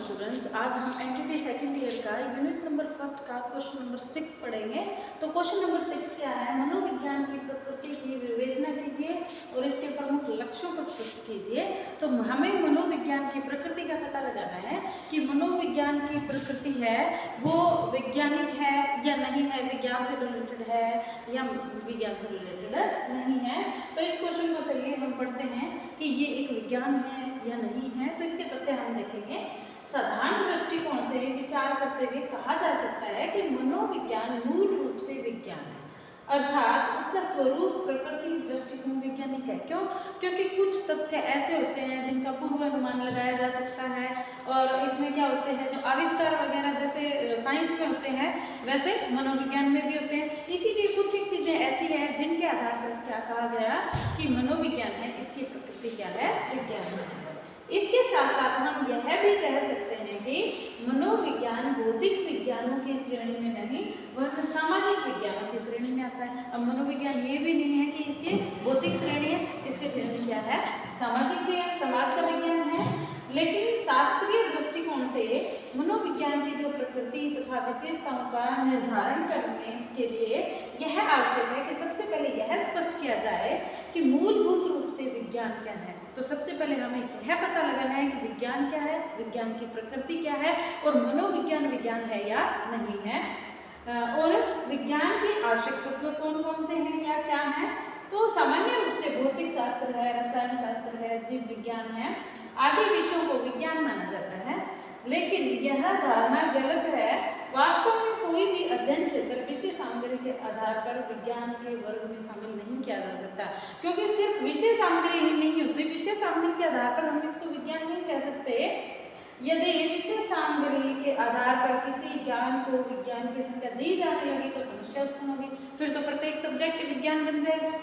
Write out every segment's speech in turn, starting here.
Students, आज हम entity second year का यूनिट नंबर फर्स्ट का क्वेश्चन नंबर 6 पढ़ेंगे। तो क्वेश्चन नंबर 6 क्या है? मनोविज्ञान की प्रकृति की विवेचना कीजिए और इसके प्रमुख लक्ष्यों को स्पष्ट कीजिए। तो हमें मनोविज्ञान की प्रकृति का पता लगाना है कि मनोविज्ञान की प्रकृति है वो वैज्ञानिक है या नहीं है, विज्ञान से रिलेटेड है या विज्ञान से रिलेटेड नहीं है। तो इस क्वेश्चन को चलिए हम पढ़ते हैं कि ये एक विज्ञान है या नहीं है। तो इसके तथ्य हम देखेंगे। साधारण दृष्टिकोण से विचार करते हुए कहा जा सकता है कि मनोविज्ञान मूल रूप से विज्ञान है, अर्थात उसका स्वरूप प्रकृति दृष्टिकोण वैज्ञानिक है। क्यों? क्योंकि कुछ तथ्य ऐसे होते हैं जिनका पूर्वानुमान लगाया जा सकता है और इसमें क्या होते हैं, जो आविष्कार वगैरह जैसे साइंस में होते हैं वैसे मनोविज्ञान में भी होते हैं। इसीलिए कुछ एक चीजें ऐसी हैं जिनके आधार पर क्या कहा गया कि मनोविज्ञान है, इसकी प्रकृति क्या है, विज्ञान है। इसके साथ साथ हम यह भी कह सकते हैं कि मनोविज्ञान भौतिक विज्ञानों की श्रेणी में नहीं वरन सामाजिक विज्ञानों की श्रेणी में आता है। अब मनोविज्ञान ये भी नहीं है कि इसकी भौतिक श्रेणी है, इसकी श्रेणी क्या है, सामाजिक विज्ञान, समाज का विज्ञान है। लेकिन शास्त्रीय दृष्टिकोण से मनोविज्ञान की जो प्रकृति तथा विशेषताओं का निर्धारण करने के लिए यह आवश्यक है कि सबसे पहले यह स्पष्ट किया जाए कि मूलभूत रूप से विज्ञान क्या है। तो सबसे पहले हमें यह पता लगाना है कि विज्ञान क्या है, विज्ञान की प्रकृति क्या है और मनोविज्ञान विज्ञान है या नहीं है। और विज्ञान के आवश्यक तत्व कौन कौन से हैं या क्या है? तो सामान्य रूप से भौतिक शास्त्र है, रसायन शास्त्र है, जीव विज्ञान है आदि विषयों को विज्ञान माना जाता है। लेकिन यह धारणा गलत है। वास्तव में कोई भी अध्ययन क्षेत्र विषय सामग्री के आधार पर विज्ञान के वर्ग में शामिल नहीं किया जा सकता, क्योंकि सिर्फ विषय सामग्री ही नहीं होती। विषय सामग्री के आधार पर हम इसको विज्ञान नहीं कह सकते। यदि विषय सामग्री के आधार पर किसी ज्ञान को विज्ञान की संज्ञा दी जाने लगी तो समस्या उत्पन्न होगी। फिर तो प्रत्येक सब्जेक्ट विज्ञान बन जाएगा।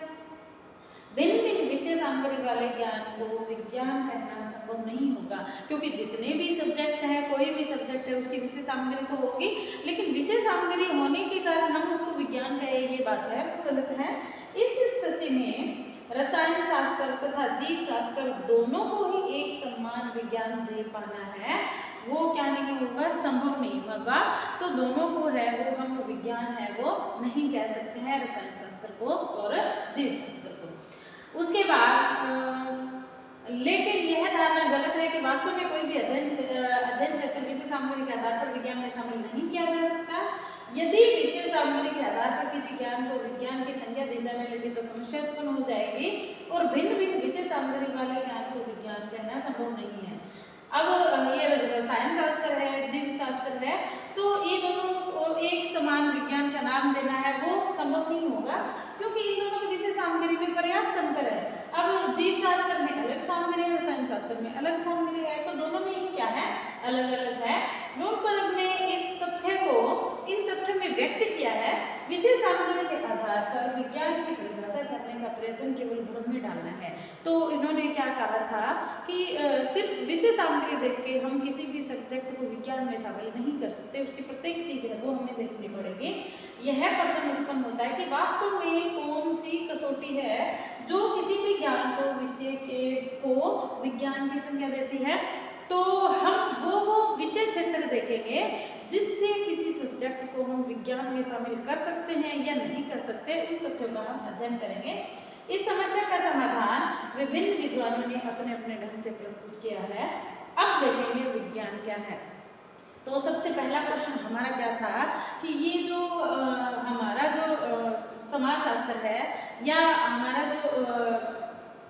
भिन्न भिन्न विषय सामग्री वाले ज्ञान को विज्ञान कहना संभव नहीं होगा, क्योंकि जितने भी सब्जेक्ट है, कोई भी सब्जेक्ट है, उसकी विषय सामग्री तो होगी, लेकिन विषय सामग्री होने के कारण हम उसको विज्ञान कहे, ये बात है वो गलत है। इस स्थिति में रसायन शास्त्र तथा जीव शास्त्र दोनों को ही एक समान विज्ञान दे पाना है वो क्या नहीं होगा, संभव नहीं होगा। तो दोनों को है वो हम विज्ञान है वो नहीं कह सकते हैं, रसायन शास्त्र को और जीव शास्त्र को। उसके बाद लेकिन यह धारणा गलत है कि वास्तव में कोई भी अध्ययन क्षेत्र विषय सामग्री के आधार पर विज्ञान में शामिल नहीं किया जा सकता। यदि विषय सामग्री के आधार पर किसी ज्ञान को विज्ञान की संज्ञा दी जाने लगी तो समस्या उत्पन्न हो जाएगी और भिन्न भिन्न विषय सामग्री वाले ज्ञान को विज्ञान कहना संभव नहीं है। अब ये रसायन शास्त्र है, जीव शास्त्र है, तो ये दोनों एक समान विज्ञान का नाम देना है वो संभव नहीं होगा, क्योंकि इन दोनों की विषय सामग्री में पर्याप्त अंतर है। अब जीव शास्त्र में अलग सामग्री है, रसायन शास्त्र में अलग सामग्री है, तो दोनों में ही क्या है, अलग अलग है। लोनपर्व ने इस तथ्य को इन तथ्यों में व्यक्त किया है। विषय सामग्री के आधार पर विज्ञान की परिभाषा करने का प्रयत्न केवल भ्रम में डालना है। तो इन्होंने क्या कहा था कि सिर्फ विषय सामग्री देख के हम किसी भी सब्जेक्ट को विज्ञान में शामिल नहीं कर सकते, उसकी प्रत्येक चीज है वो हमें देखनी पड़ेगी। यह प्रश्न उत्पन्न होता है कि वास्तव में कौन सी कसौटी है जो किसी भी ज्ञान को विषय को विज्ञान की संज्ञा देती है। तो हम वो विषय क्षेत्र देखेंगे जिससे किसी सब्जेक्ट को हम विज्ञान में शामिल कर सकते हैं या नहीं कर सकते, उन तथ्यों का हम अध्ययन करेंगे। इस समस्या का समाधान विभिन्न विद्वानों ने अपने अपने ढंग से प्रस्तुत किया है। अब देखेंगे विज्ञान क्या है। तो सबसे पहला क्वेश्चन हमारा क्या था कि ये जो हमारा जो समाजशास्त्र है या हमारा जो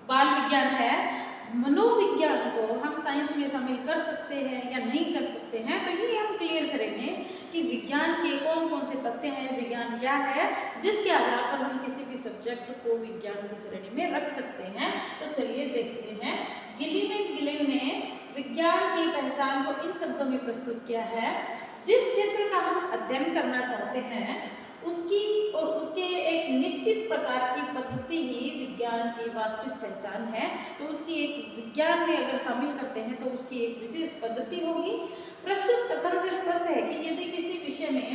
बाल विज्ञान है, मनोविज्ञान को हम साइंस में शामिल कर सकते हैं या नहीं कर सकते हैं। तो ये हम क्लियर करेंगे कि विज्ञान के कौन कौन से तथ्य हैं, विज्ञान क्या है जिसके आधार पर हम किसी भी सब्जेक्ट को विज्ञान की श्रेणी में रख सकते हैं। तो चलिए देखते हैं। गिलिन ने विज्ञान की पहचान को इन शब्दों में प्रस्तुत किया है: जिस क्षेत्र का हम अध्ययन करना चाहते हैं उसकी और उसके एक निश्चित प्रकार की पद्धति ही विज्ञान की वास्तविक पहचान है। तो उसकी एक विज्ञान में अगर शामिल करते हैं तो उसकी एक विशेष पद्धति होगी। प्रस्तुत कथन से स्पष्ट है कि यदि किसी विषय में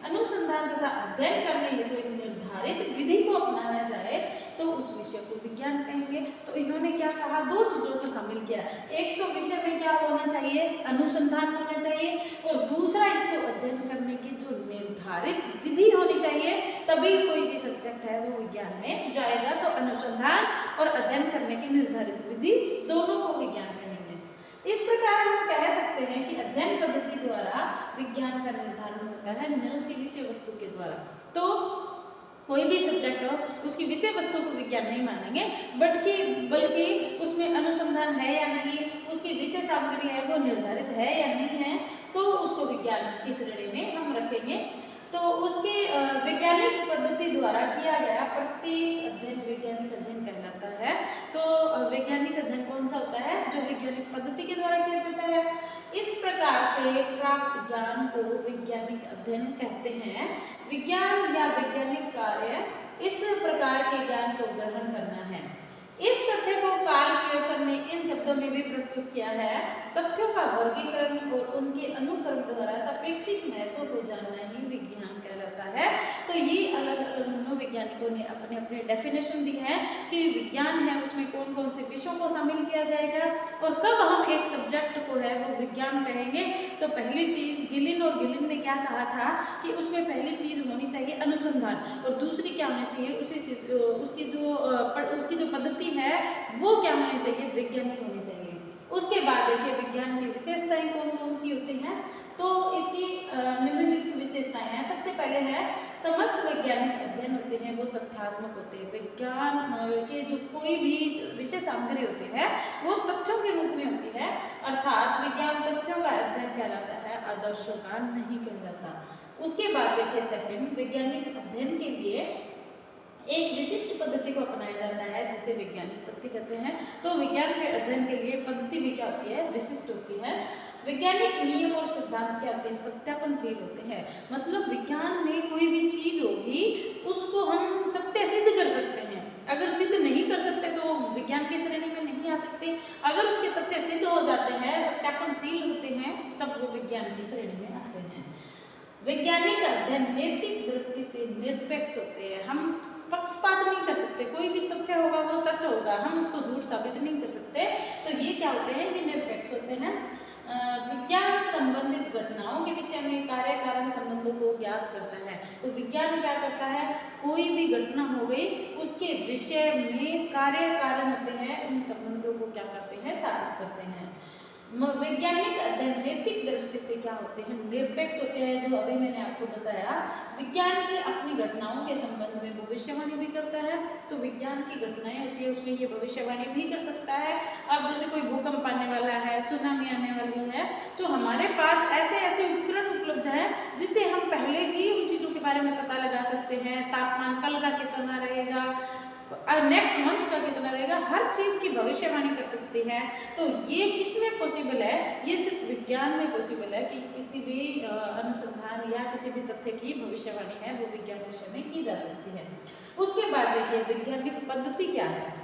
अनुसंधान तथा अध्ययन करने हेतु एक निर्धारित निर्धारित विधि को अपनाया जाए तो उस विषय को विज्ञान कहेंगे। तो इन्होंने क्या कहा, दो चीजों को शामिल किया, एक तो विषय में क्या होना चाहिए, अनुसंधान होना चाहिए, और दूसरा इसको अध्ययन करने की जो निर्धारित विधि होनी चाहिए, तभी कोई भी सब्जेक्ट है वो विज्ञान में जाएगा। तो अनुसंधान और अध्ययन करने की निर्धारित विधि दोनों को विज्ञान कहेंगे। इस प्रकार हम कह सकते हैं कि अध्ययन पद्धति द्वारा विज्ञान का निर्धारण होता है, न कि विषय वस्तु के द्वारा। तो कोई भी सब्जेक्ट हो उसकी विषय वस्तु को विज्ञान नहीं मानेंगे, बल्कि उसमें अनुसंधान है या नहीं, उसकी विषय सामग्री है वो निर्धारित है या नहीं है, तो उसको विज्ञान की श्रेणी में हम रखेंगे। तो उसके वैज्ञानिक पद्धति द्वारा किया गया प्रति अध्ययन वैज्ञानिक अध्ययन कहलाता है। तो वैज्ञानिक अध्ययन कौन सा होता है, जो वैज्ञानिक पद्धति के द्वारा किया जाता है। इस प्रकार से प्राप्त ज्ञान को वैज्ञानिक अध्ययन कहते हैं। विज्ञान या वैज्ञानिक कार्य इस प्रकार के ज्ञान को ग्रहण करना है। इस तथ्य को कार्ल पियर्सन ने इन शब्दों में भी प्रस्तुत किया है, तथ्यों का वर्गीकरण और उनके अनुक्रम द्वारा सापेक्षिक महत्व को जानना ही विज्ञान कहलाता है। तो ये अलग अलग मनोवैज्ञानिकों ने अपने अपने डेफिनेशन दी है कि विज्ञान है उसमें कौन कौन से विषयों को शामिल किया जाएगा और कब हम एक सब्जेक्ट को है वो विज्ञान कहेंगे। तो पहली चीज गिलिन ने क्या कहा था कि उसमें पहली चीज होनी चाहिए अनुसंधान, और दूसरी क्या होनी चाहिए, उसकी जो पद्धति है वो क्या होनी चाहिए, वैज्ञानिक होनी चाहिए। उसके बाद देखिए विज्ञान की विशेषताएं कौन कौन सी होती हैं। तो इसकी निम्नलिखित विशेषताएं हैं। सबसे पहले है समस्त वैज्ञानिक अध्ययन होते हैं वो तथ्यात्मक होते हैं। विज्ञान के जो कोई भी विषय सामग्री होती है वो तथ्यों के रूप में होती है, अर्थात विज्ञान तथ्यों का अध्ययन कहलाता है, आदर्शों का नहीं कहलाता। उसके बाद देखिए सेकंड, वैज्ञानिक अध्ययन के लिए एक विशिष्ट पद्धति को अपनाया जाता है जिसे वैज्ञानिक पद्धति कहते हैं। तो विज्ञान के अध्ययन के लिए पद्धति भी क्या होती है, विशिष्ट होती है। वैज्ञानिक नियम और सिद्धांत क्या होते हैं, सत्यापनशील होते हैं। मतलब विज्ञान में कोई भी चीज होगी उसको हम सत्य सिद्ध कर सकते हैं। अगर सिद्ध नहीं कर सकते तो विज्ञान की श्रेणी में नहीं आ सकते। अगर उसके तथ्य सिद्ध हो जाते हैं, सत्यापनशील होते हैं, तब वो विज्ञान की श्रेणी में आते हैं। वैज्ञानिक अध्ययन नैतिक दृष्टि से निरपेक्ष होते हैं। हम पक्षपात नहीं कर सकते, कोई भी तथ्य होगा वो सच होगा, हम उसको झूठ साबित नहीं कर सकते। तो ये क्या होते हैं, ये निरपेक्ष होते हैं। विज्ञान संबंधित घटनाओं के विषय में कार्य कारण संबंधों को ज्ञात करता है। तो विज्ञान क्या करता है, कोई भी घटना हो गई उसके विषय में कार्य कारण होते हैं, उन संबंधों को क्या करते हैं, साबित करते हैं। वैज्ञानिक अध्ययन नैतिक दृष्टि से क्या होते हैं, निरपेक्ष होते हैं। जो अभी मैंने आपको बताया, विज्ञान की अपनी घटनाओं के संबंध में भविष्यवाणी भी करता है। तो विज्ञान की घटनाएं होती है उसमें ये भविष्यवाणी भी कर सकता है। अब जैसे कोई भूकंप आने वाला है, सुनामी आने वाली है, तो हमारे पास ऐसे ऐसे उपकरण उपलब्ध है जिससे हम पहले ही उन चीज़ों के बारे में पता लगा सकते हैं। तापमान कल का कितना रहेगा, नेक्स्ट मंथ का कितना रहेगा, हर चीज की भविष्यवाणी कर सकती है। तो ये किसमें पॉसिबल है, ये सिर्फ विज्ञान में पॉसिबल है कि किसी भी अनुसंधान या किसी भी तथ्य की भविष्यवाणी है वो विज्ञान विषय में की जा सकती है। उसके बाद देखिए वैज्ञानिक पद्धति क्या है।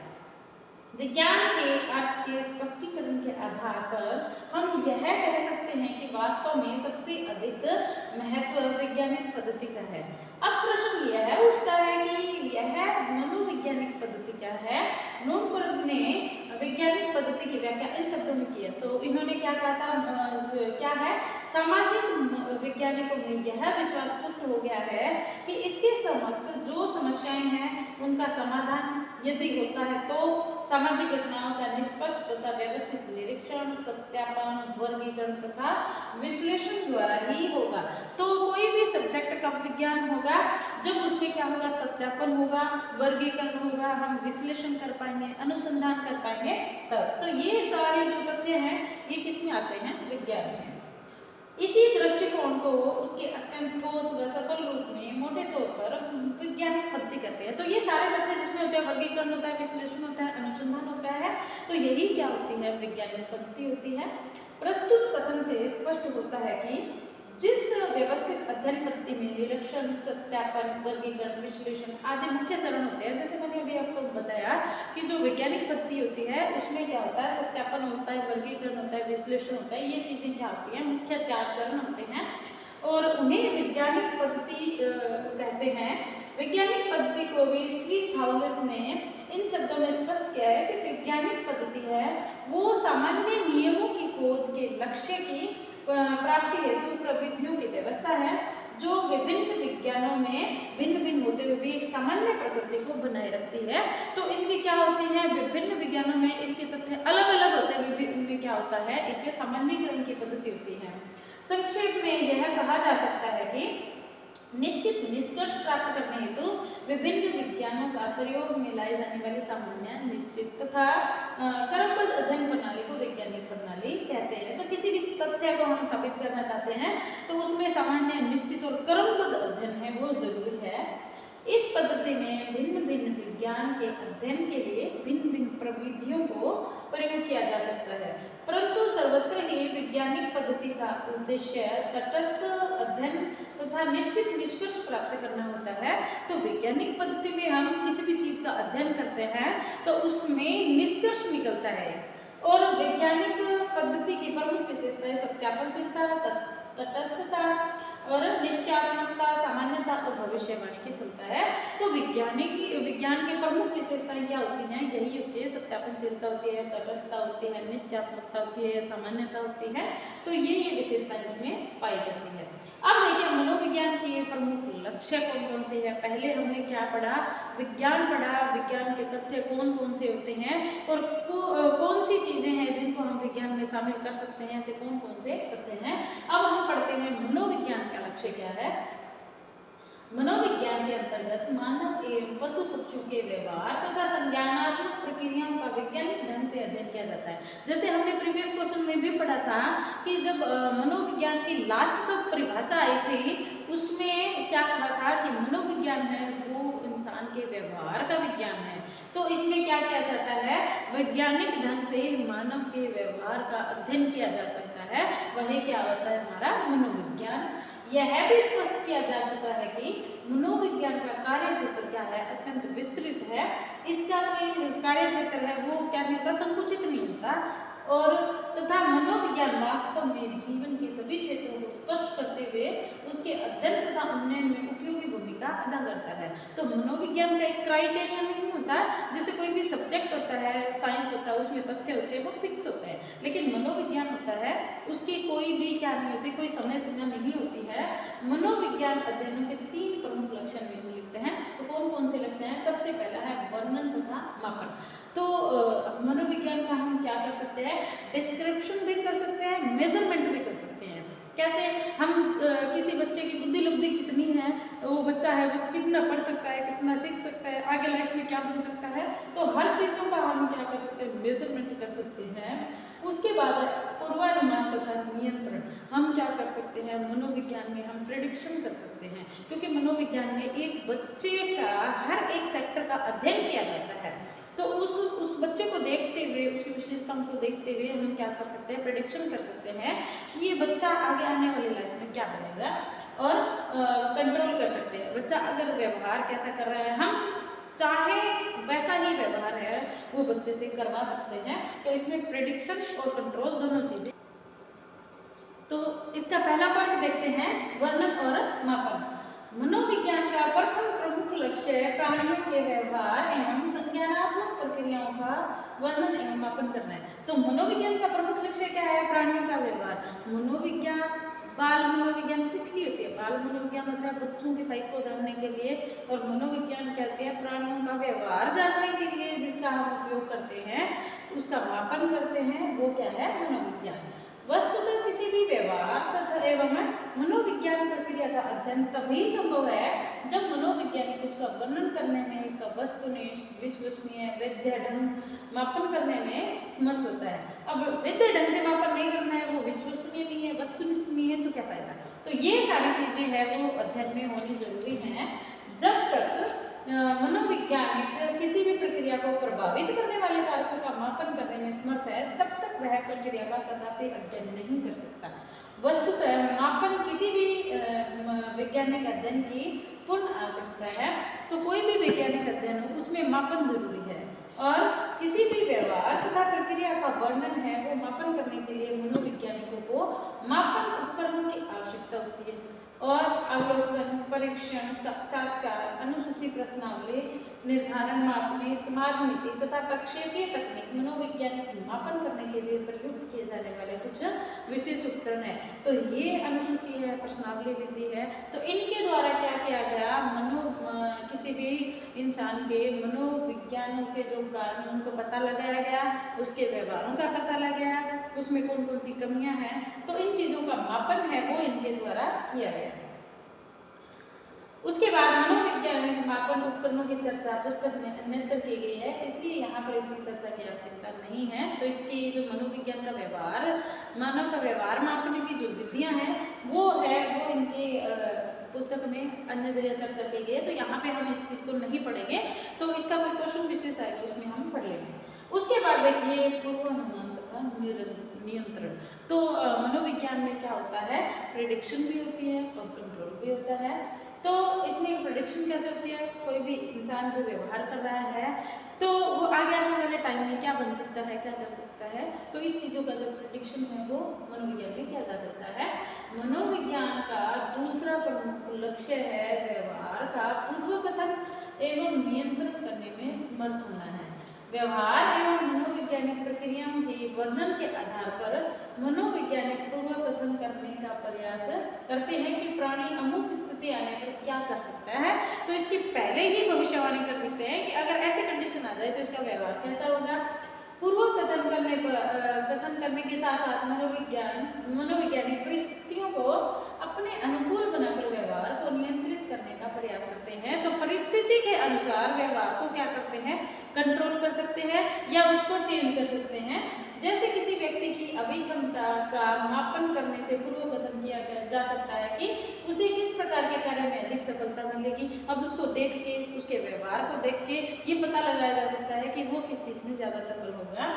विज्ञान के अर्थ के स्पष्टीकरण के आधार पर हम यह कह सकते हैं कि वास्तव में सबसे अधिक महत्व वैज्ञानिक पद्धति का है। अब प्रश्न यह उठता है कि यह मनोवैज्ञानिक पद्धति क्या है। ब्लूमबर्ग ने वैज्ञानिक पद्धति की व्याख्या इन शब्दों में की है। तो इन्होंने क्या कहा था, क्या है, सामाजिक वैज्ञानिकों में यह विश्वास पुष्ट हो गया है कि इसके समक्ष जो समस्याएं हैं उनका समाधान यदि होता है तो सामाजिक घटनाओं का निष्पक्ष तथा व्यवस्थित निरीक्षण, सत्यापन, वर्गीकरण तथा विश्लेषण द्वारा ही होगा। तो कोई भी सब्जेक्ट का विज्ञान होगा जब उसमें क्या होगा, सत्यापन होगा, वर्गीकरण होगा, हम विश्लेषण कर पाएंगे, अनुसंधान कर पाएंगे तब। तो ये सारे जो तथ्य हैं ये किसमें आते हैं, विज्ञान में। इसी दृष्टिकोण को उसके अत्यंत ठोस व सफल रूप में मोटे तौर पर वैज्ञानिक पद्धति कहते हैं। तो ये सारे तथ्य जिसमें होते हैं, वर्गीकरण होता है, विश्लेषण होता है, अनुसंधान होता है, तो यही क्या होती है, वैज्ञानिक पद्धति होती है। प्रस्तुत कथन से स्पष्ट होता है कि जिस व्यवस्थित अध्ययन पद्धति में निरीक्षण, सत्यापन, वर्गीकरण, विश्लेषण आदि मुख्य चरण होते हैं, जैसे मैंने अभी आपको बताया कि जो वैज्ञानिक पद्धति होती है उसमें क्या होता है, सत्यापन होता है, वर्गीकरण होता है, विश्लेषण होता है, ये चीजें क्या होती हैं, मुख्य 4 चरण होते हैं और उन्हें वैज्ञानिक पद्धति कहते हैं। वैज्ञानिक पद्धति को भी श्री थाउलेस ने इन शब्दों में स्पष्ट किया है कि वैज्ञानिक पद्धति है वो सामान्य नियमों की खोज के लक्ष्य की प्राप्ति हेतु प्रविधियों की व्यवस्था है जो विभिन्न विज्ञानों में भिन्न भिन्न होते हुए भी एक सामान्य प्रकृति को बनाए रखती है। तो इसके क्या होती हैं, विभिन्न विज्ञानों में इसके तथ्य अलग अलग होते हुए भी उनमें क्या होता है, इनके सामान्यीकरण की पद्धति होती है। संक्षेप में यह कहा जा सकता है कि निश्चित निष्कर्ष प्राप्त करने हेतु विभिन्न विज्ञानों का प्रयोग में लाई जाने वाली सामान्य निश्चित तथा क्रमबद्ध अध्ययन प्रणाली को वैज्ञानिक प्रणाली कहते हैं। तो किसी भी तथ्य को हम साबित करना चाहते हैं तो उसमें सामान्य निश्चित और क्रमबद्ध अध्ययन है वो जरूरी है। इस पद्धति में भिन्न भिन्न विज्ञान के अध्ययन के लिए भिन्न भिन्न प्रविधियों को प्रयोग किया जा सकता है, परंतु सर्वत्र ही वैज्ञानिक पद्धति का उद्देश्य तटस्थ अध्ययन तथा निश्चित निष्कर्ष प्राप्त करना होता है। तो वैज्ञानिक पद्धति में हम किसी भी चीज का अध्ययन करते हैं तो उसमें निष्कर्ष निकलता है। और वैज्ञानिक पद्धति की प्रमुख विशेषताएं सत्यापनशीलता, तटस्थता और निश्चयात्मकता, सामान्यता और भविष्यवाणी की क्षमता है। तो विज्ञान की प्रमुख विशेषताएं क्या होती हैं, यही होती है, सत्यापनशीलता होती है, तटस्थता होती है, निश्चयात्मकता होती है, सामान्यता होती है। तो ये विशेषताएं उसमें पाई जाती है। अब देखिए मनोविज्ञान के प्रमुख लक्ष्य कौन कौन से हैं। पहले हमने क्या पढ़ा, विज्ञान पढ़ा, विज्ञान के तथ्य कौन कौन से होते हैं और कौन सी चीजें हैं जिनको हम विज्ञान में शामिल कर सकते हैं, ऐसे कौन कौन से तथ्य हैं। अब हम पढ़ते हैं मनोविज्ञान का लक्ष्य क्या है। मनोविज्ञान के अंतर्गत मानव एवं पशु पक्षियों के व्यवहार तथा संज्ञानात्मक प्रक्रियाओं का वैज्ञानिक ढंग से अध्ययन किया जाता है। जैसे हमने प्रीवियस क्वेश्चन में भी पढ़ा था कि जब मनोविज्ञान की लास्ट तक परिभाषा आई थी उसमें क्या कहा था कि मनोविज्ञान है वो इंसान के व्यवहार का विज्ञान है। तो इसमें क्या किया जाता है, वैज्ञानिक ढंग से मानव के व्यवहार का अध्ययन किया जा सकता है, वही क्या होता है हमारा मनोविज्ञान। यह भी स्पष्ट किया जा चुका है कि मनोविज्ञान का कार्य क्षेत्र क्या है, अत्यंत विस्तृत है। इसका कोई कार्य क्षेत्र है वो क्या नहीं होता, संकुचित नहीं होता। और तथा मनोविज्ञान वास्तव में जीवन के सभी क्षेत्रों को स्पष्ट करते हुए उसके अध्ययन तथा उन्नयन में उपयोगी भूमिका अदा करता है। तो मनोविज्ञान का एक क्राइटेरिया नहीं होता, जैसे कोई भी सब्जेक्ट होता है, साइंस होता है, उसमें तथ्य होते हैं वो फिक्स होते हैं, लेकिन मनोविज्ञान होता है उसकी कोई भी क्या नहीं होती, कोई समय सीमा नहीं होती है। मनोविज्ञान अध्ययनों के 3 प्रमुख लक्षण निम्नलिखित हैं। तो कौन कौन से लक्षण हैं, सबसे पहला है वर्णन तथा मापन। तो मनोविज्ञान का हम क्या कर सकते हैं, डिस्क्रिप्शन भी कर सकते हैं, मेजरमेंट भी कर सकते हैं। कैसे, हम किसी बच्चे की बुद्धि लब्धि कितनी है, वो बच्चा है वो कितना पढ़ सकता है, कितना सीख सकता है, आगे लाइफ में क्या बन सकता है, तो हर चीज़ों का हम क्या कर सकते हैं, मेजरमेंट कर सकते हैं। उसके बाद पूर्वानुमान तथा नियंत्रण हम क्या कर सकते हैं, मनोविज्ञान में हम प्रेडिक्शन कर सकते हैं, क्योंकि मनोविज्ञान में एक बच्चे का हर एक सेक्टर का अध्ययन किया जाता है। तो उस बच्चे को देखते हुए, उसकी विशेषताओं को देखते हुए हम क्या कर सकते हैं, प्रेडिक्शन कर सकते हैं कि ये बच्चा आगे आने वाली लाइफ में क्या बनेगा, और कंट्रोल कर सकते हैं। बच्चा अगर व्यवहार कैसा कर रहा है, हम चाहे वैसा ही व्यवहार है वो बच्चे से करवा सकते हैं। तो इसमें प्रेडिक्शन और कंट्रोल दोनों चीजें। तो इसका पहला पॉइंट देखते हैं, वर्णन और मापन। मनोविज्ञान का प्रथम प्रमुख लक्ष्य प्राणियों के व्यवहार एवं संज्ञानात्मक प्रक्रियाओं का वर्णन एवं मापन करना है। तो मनोविज्ञान का प्रमुख लक्ष्य क्या है, प्राणियों का व्यवहार। मनोविज्ञान, बाल मनोविज्ञान किस लिए होती है, बाल मनोविज्ञान होता है बच्चों की साइको को जानने के लिए, और मनोविज्ञान क्या होती है, प्राणियों का व्यवहार जानने के लिए, जिसका हम उपयोग करते हैं, उसका मापन करते हैं, वो क्या है, मनोविज्ञान। वस्तुतः किसी भी व्यवहार तथा एवं मनोविज्ञान प्रक्रिया का अध्ययन तभी संभव है जब मनोवैज्ञानिक उसका वर्णन करने में, उसका वस्तुनिष्ठ, विश्वसनीय, वैध ढंग मापन करने में समर्थ होता है। अब वैध ढंग से मापन नहीं करना है, वो विश्वसनीय नहीं है, वस्तुनिष्ठ नहीं है, तो क्या फायदा। तो ये सारी चीजें हैं वो अध्ययन में होनी जरूरी है। जब तक मनोवैज्ञानिक किसी भी प्रक्रिया को प्रभावित करने वाले कारकों का मापन करने में समर्थ है, तब तक वह प्रक्रिया का कदापि अध्ययन नहीं कर सकता। वस्तुतः मापन किसी भी वैज्ञानिक अध्ययन की पूर्ण आवश्यकता है। तो कोई भी वैज्ञानिक अध्ययन हो उसमें मापन जरूरी है, और किसी भी व्यवहार तथा प्रक्रिया का वर्णन है वो मापन करने के लिए मनोवैज्ञानिकों को मापन उपकरणों की आवश्यकता होती है। और अवलोकन, परीक्षण, साक्षात्कार, अनुसूची प्रश्नावली, निर्धारण, मापने, समाजमिति तथा प्रक्षेपीय तकनीक मनोवैज्ञानिक मापन करने के लिए प्रयुक्त किए जाने वाले कुछ विशेष उपकरण है। तो ये अनुसूची है, प्रश्नावली विधि है, तो इनके द्वारा क्या किया गया, किसी भी इंसान के मनोविज्ञानों के जो कारण उनको पता लगाया गया, उसके व्यवहारों का पता लगाया, उसमें कौन कौन सी कमियां हैं, तो इन चीजों का मापन है वो इनके द्वारा किया गया। उसके बाद मनोवैज्ञानिक मापन उपकरणों की चर्चा पुस्तक में अन्यत्र की गई है, इसलिए यहाँ पर इसकी चर्चा की आवश्यकता नहीं है। तो इसकी जो मनोविज्ञान का व्यवहार, मानव का व्यवहार मापने की जो विधियां हैं वो इनकी पुस्तक में अन्य जगह चर्चा की गई है, तो यहाँ पे हम इस चीज को नहीं पढ़ेंगे। तो इसका कोई क्वेश्चन विशेष आएगा उसमें हम पढ़ लेंगे। उसके बाद देखिए पूर्वानुमान तथा नियंत्रण। तो मनोविज्ञान में क्या होता है, प्रेडिक्शन भी होती है और कंट्रोल भी होता है। तो इसमें प्रेडिक्शन कैसे होती है, कोई भी इंसान जो व्यवहार कर रहा है तो वो आगे आने वाले टाइम में क्या बन सकता है, क्या कर सकता है, तो इस चीज़ों का जो प्रेडिक्शन है वो मनोविज्ञान में किया जा सकता है। मनोविज्ञान का दूसरा प्रमुख लक्ष्य है व्यवहार का पूर्वकथन एवं नियंत्रण करने में समर्थ होना है। व्यवहार एवं मनोवैज्ञानिक प्रक्रियाओं के वर्णन के आधार पर मनोवैज्ञानिक पूर्वकथन करने का प्रयास करते हैं कि प्राणी अमुक स्थिति आने पर क्या कर सकता है। तो इसकी पहले ही भविष्यवाणी कर सकते हैं कि अगर ऐसी कंडीशन आ जाए तो इसका व्यवहार कैसा होगा। पूर्व कथन करने के साथ साथ मनोवैज्ञानिक परिस्थितियों को अपने अनुकूल बनाकर व्यवहार को नियंत्रित करने का प्रयास करते हैं। तो परिस्थिति के अनुसार व्यवहार को क्या करते हैं, कंट्रोल कर सकते हैं या उसको चेंज कर सकते हैं। जैसे किसी व्यक्ति की अभिक्षमता का मापन करने से पूर्व कथन किया जा सकता है कि उसे किस प्रकार के कार्य में अधिक सफलता मिलेगी। अब उसको देख के, उसके व्यवहार को देख के ये पता लगाया जा सकता है कि वो किस चीज में ज्यादा सफल होगा।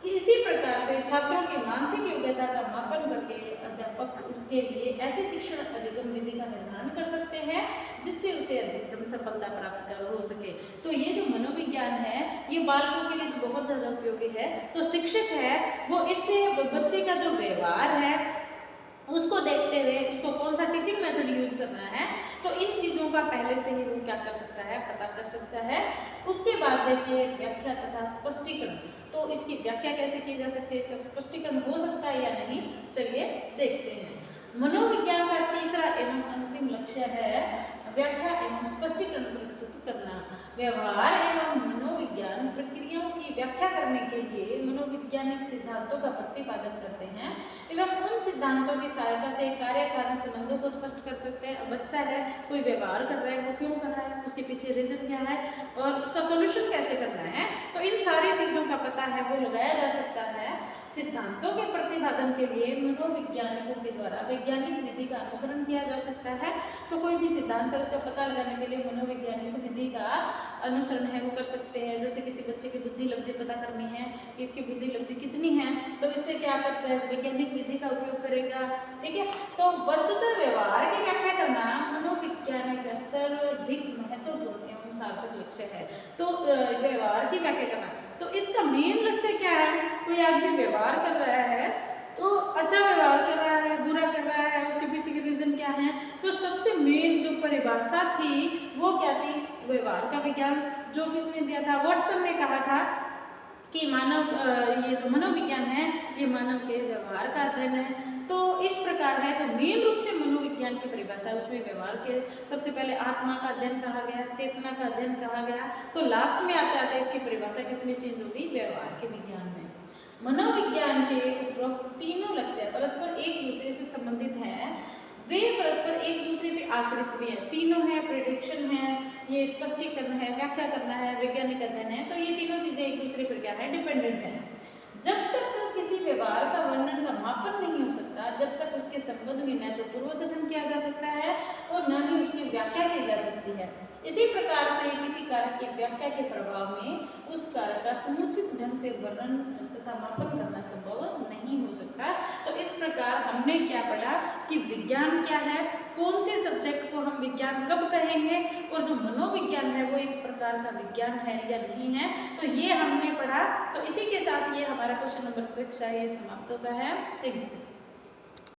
कि इसी प्रकार से छात्रों की मानसिक योग्यता का मापन करके अध्यापक उसके लिए ऐसे शिक्षण अधिगम विधि का निर्धारण कर सकते हैं जिससे उसे अधिकतम सफलता प्राप्त हो सके। तो ये जो मनोविज्ञान है ये बालकों के लिए तो बहुत ज्यादा उपयोगी है। तो शिक्षक है वो इससे बच्चे का जो व्यवहार है उसको देखते हुए उसको कौन सा टीचिंग मेथड यूज करना है, तो इन चीज़ों का पहले से ही वो क्या कर सकता है, पता कर सकता है। उसके बाद देखिए व्याख्या तथा स्पष्टीकरण। तो इसकी व्याख्या कैसे की जा सकती है, इसका स्पष्टीकरण हो सकता है या नहीं, चलिए देखते हैं। मनोविज्ञान का तीसरा एवं अंतिम लक्ष्य है व्याख्या एवं स्पष्टीकरण प्रस्तुत करना। व्यवहार एवं मनोविज्ञान प्रक्रियाओं की व्याख्या करने के लिए मनोवैज्ञानिक सिद्धांतों का प्रतिपादन करते हैं एवं उन सिद्धांतों की सहायता से कार्य कारण संबंधों को स्पष्ट कर सकते हैं। बच्चा है, कोई व्यवहार कर रहा है, वो क्यों कर रहा है, उसके पीछे रीजन क्या है और उसका सॉल्यूशन कैसे करना है, तो इन सारी चीजों का पता है वो लगाया जा सकता है। सिद्धांतों के प्रतिपादन के लिए मनोवैज्ञानिकों के द्वारा वैज्ञानिक विधि का अनुसरण किया जा सकता है। तो कोई भी सिद्धांत है उसका पता लगाने के लिए मनोवैज्ञानिक विधि का अनुसरण है वो कर सकते हैं। जैसे किसी बच्चे की बुद्धि लब्धि पता करनी है, इसकी बुद्धि लब्धि कितनी है, तो इससे क्या करता है, वैज्ञानिक विधि का उपयोग करेगा। ठीक है, तो वस्तुतः व्यवहार की व्याख्या करना मनोविज्ञान का सर्वाधिक महत्वपूर्ण एवं सार्थक लक्ष्य है। तो व्यवहार की व्याख्या करना, तो इसका मेन लक्ष्य क्या है, कोई आदमी व्यवहार कर रहा है तो अच्छा व्यवहार कर रहा है, बुरा कर रहा है, उसके पीछे के रीजन क्या है। तो सबसे मेन जो परिभाषा थी वो क्या थी, व्यवहार का विज्ञान, जो किसने दिया था, वाटसन ने कहा था कि मानव ये जो मनोविज्ञान है ये मानव के व्यवहार का अध्ययन है। तो इस प्रकार है जो मेन रूप से मनोविज्ञान की परिभाषा है उसमें व्यवहार के सबसे पहले आत्मा का अध्ययन कहा गया, चेतना का अध्ययन कहा गया, तो लास्ट में आते आते इसकी परिभाषा किसमें चेंज होगी, व्यवहार के विज्ञान में। मनोविज्ञान के उपरोक्त तीनों लक्ष्य परस्पर एक दूसरे से संबंधित हैं, वे परस्पर एक दूसरे पे आश्रित भी हैं। तीनों है, प्रेडिक्शन है, ये स्पष्टीकरण है, व्याख्या करना है, वैज्ञानिक अध्ययन है, तो ये तीनों चीजें एक दूसरे पर क्या है, डिपेंडेंट है। जब तक किसी व्यवहार का वर्णन का मापन नहीं हो सकता, जब तक उसके संबंध में न तो पूर्वकथन किया जा सकता है और न ही उसकी व्याख्या की जा सकती है। इसी प्रकार से किसी कारक की व्याख्या के प्रभाव में उस कारक का समुचित ढंग से वर्णन तथा मापन करना संभव नहीं हो सकता। तो इस प्रकार हमने क्या पढ़ा कि विज्ञान क्या है, कौन से सब्जेक्ट को हम विज्ञान कब कहेंगे, और जो मनोविज्ञान है वो एक प्रकार का विज्ञान है या नहीं है, तो ये हमने पढ़ा। तो इसी के साथ ये हमारा क्वेश्चन नंबर 6 है, ये समाप्त होता है। Thank you.